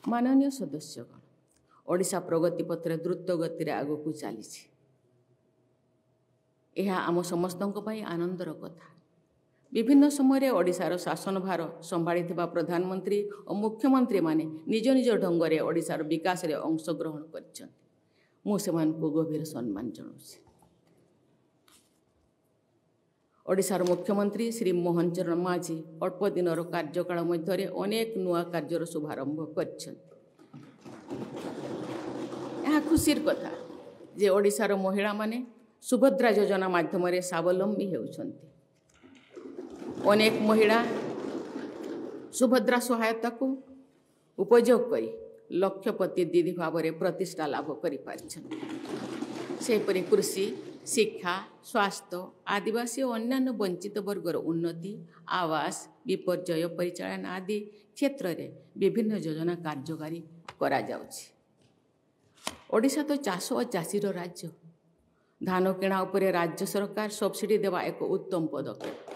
माननीय सदस्यगण ओडिशा प्रगति पथरे द्रुत गति आगक चली आम समस्त आनंदर कथा। विभिन्न समय ओडिशार शासन भार संभाली प्रधानमंत्री और मुख्यमंत्री माने निज निज ढंग ओडिशार विकास रे अंशग्रहण कर गभीर सम्मान जनाऊँ। ओडिशार मुख्यमंत्री श्री मोहन चरण माझी अल्प दिनर कार्यकाल मध्य अनेक नुआ कार्यर शुभारंभ कर खुशीर कथा जे ओडिशार महिला माने सुभद्रा योजना माध्यम स्वावलंबी होउछन्ति। अनेक महिला सुभद्रा सहायता को उपयोग करी लक्षपति दीदी भाव में प्रतिष्ठा लाभ कर कृषि शिक्षा स्वास्थ्य आदिवासी और अन्य वंचित वर्गर उन्नति आवास विपर्यय परिचालन आदि क्षेत्र में विभिन्न योजना कार्यकारी करा जाउछि। ओडिशा तो चाष और चाषीर राज्य। धान किणा उपरे राज्य सरकार सब्सिडी देवा एक उत्तम पदक्षेप।